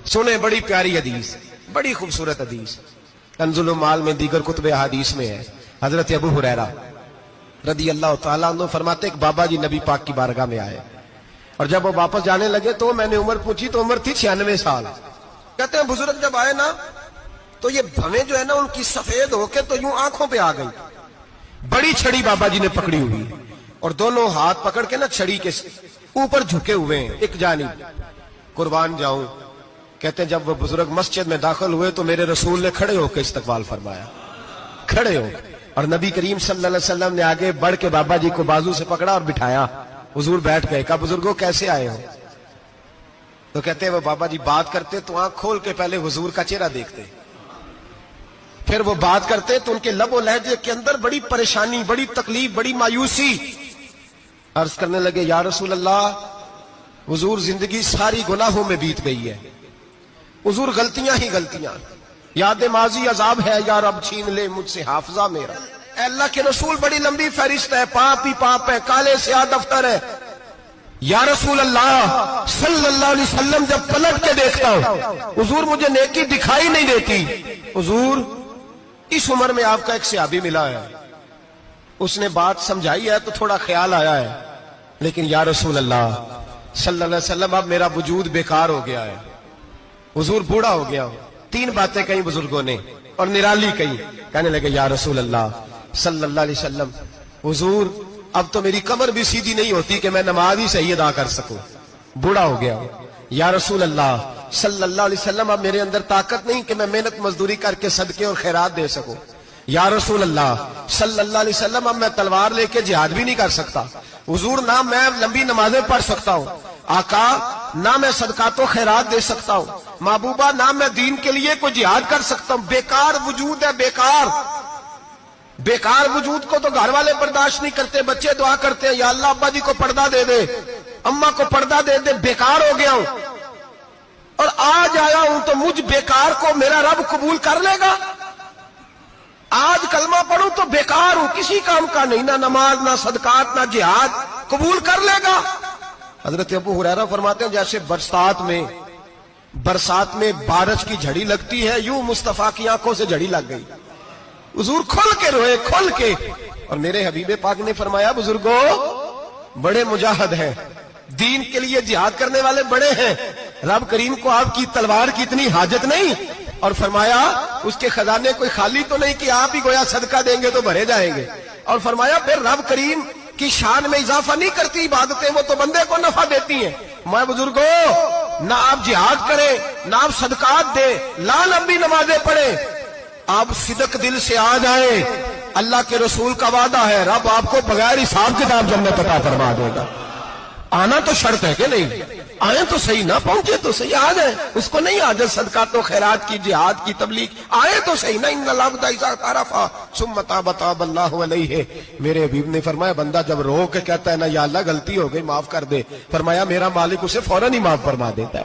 सुने बड़ी प्यारी हदीस, बड़ी खूबसूरत हदीस, कंजुल माल में दीगर कुतुब हदीस में है। हजरत अबू हुरैरा रदी अल्लाह तआला अन्हु फरमाते एक बाबा जी नबी पाक की बारगाह में आए और जब वो वापस जाने लगे तो मैंने उम्र पूछी तो उम्र थी 96 साल। कहते हैं बुजुर्ग जब आए ना तो ये भवें जो है ना उनकी सफेद होके तो यूं आंखों पे आ गई। बड़ी छड़ी बाबा जी ने पकड़ी हुई और दोनों हाथ पकड़ के ना छड़ी के ऊपर झुके हुए हैं एक जानिब, कुर्बान जाऊं। कहते हैं जब वो बुजुर्ग मस्जिद में दाखिल हुए तो मेरे रसूल ने खड़े होकर इस्तकबाल फरमाया, खड़े हो, और नबी करीम सल्लल्लाहु अलैहि वसल्लम ने आगे बढ़ के बाबा जी को बाजू से पकड़ा और बिठाया। हुजूर बैठ गए। कहा बुजुर्गो कैसे आए हो? तो कहते हैं वो बाबा जी बात करते तो आंख खोल के पहले हुजूर का चेहरा देखते, फिर वो बात करते तो उनके लबो लहजे के अंदर बड़ी परेशानी, बड़ी तकलीफ, बड़ी मायूसी। अर्ज करने लगे या रसूल अल्लाह, हुजूर जिंदगी सारी गुनाहों में बीत गई है, हुजूर गलतियां ही गलतियां, याद माजी अजाब है, या रब छीन ले मुझसे हाफजा मेरा। अल्लाह के रसूल बड़ी लंबी फहरिस्त है, पाप ही पाप है, काले स्याह दफ्तर है। या रसूल अल्लाह सल्लल्लाहु अलैहि वसल्लम जब पलट के देखता हूं हुजूर मुझे नेकी दिखाई नहीं देती। हुजूर इस उम्र में आपका एक सहाबी मिला है, उसने बात समझाई है तो थोड़ा ख्याल आया है, लेकिन या रसूल अल्लाह सल्लल्लाहु अलैहि वसल्लम अब मेरा वजूद बेकार हो गया है, हुजूर बूढ़ा हो गया हूं। 3 बातें कही बुजुर्गों ने और निराली कही। कहने लगे या रसूल अल्लाह सल्लल्लाहु अलैहि वसल्लम, हुजूर अब तो मेरी कमर भी सीधी नहीं होती कि मैं नमाज ही सही अदा कर सकूं, बूढ़ा हो गया हूं। या रसूल अल्लाह सल्लल्लाहु अलैहि वसल्लम अब मेरे अंदर ताकत नहीं कि मैं मेहनत मजदूरी करके सदके और खैरात दे सकूं। या रसूल अल्लाह सल्लल्लाहु अलैहि वसल्लम अब मैं तलवार लेके जिहाद भी नहीं कर सकता। हुजूर ना मैं लंबी नमाजें पढ़ सकता हूं, आका ना मैं सदकात और खैरात दे सकता हूं, महबूबा ना मैं दीन के लिए कोई जिहाद कर सकता हूं। बेकार वजूद है, बेकार बेकार वजूद को तो घर वाले बर्दाश्त नहीं करते, बच्चे दुआ करते हैं या अल्लाह अब्बा जी को पर्दा दे दे, अम्मा को पर्दा दे दे, बेकार हो गया हूं और आज आया हूं तो मुझ बेकार को मेरा रब कबूल कर लेगा। आज कलमा पढ़ूं तो बेकार हूं, किसी काम का नहीं, ना नमाज ना सदकात ना जिहाद, कबूल कर लेगा। हजरत अबू हुरैरा फरमाते हैं जैसे बरसात में बारिश की झड़ी लगती है, यूं मुस्तफा की आंखों से झड़ी लग गई। हुजूर खुल के रोए, खुल के। और मेरे हबीबे पाक ने फरमाया बुजुर्गो बड़े मुजाहिद हैं, दीन के लिए जिहाद करने वाले बड़े हैं, रब करीम को आपकी तलवार की इतनी हाजत नहीं। और फरमाया उसके खजाने कोई खाली तो नहीं कि आप ही गोया सदका देंगे तो भरे जाएंगे। और फरमाया फिर रब करीम की शान में इजाफा नहीं करती इबादतें, वो तो बंदे को नफा देती हैं। मैं बुजुर्गो ना आप जिहाद करें ना आप सदकात दे, ना लंबी नमाजें पढ़े, आप सिदक दिल से आ जाए, अल्लाह के रसूल का वादा है रब आपको बगैर हिसाब किताब जन्नत अता फरमा देगा। आना तो शर्त है कि नहीं, आए तो सही, ना पहुंचे तो सही, आ जाए, उसको नहीं आजत सदका तो खैरात की जिहाद की तबलीग, आए तो सही ना। मेरे हबीब ने फरमाया बंदा जब रो के कहता है ना या अल्लाह गलती हो गई माफ कर दे, फरमाया मेरा मालिक उसे फौरन ही माफ फरमा देता है।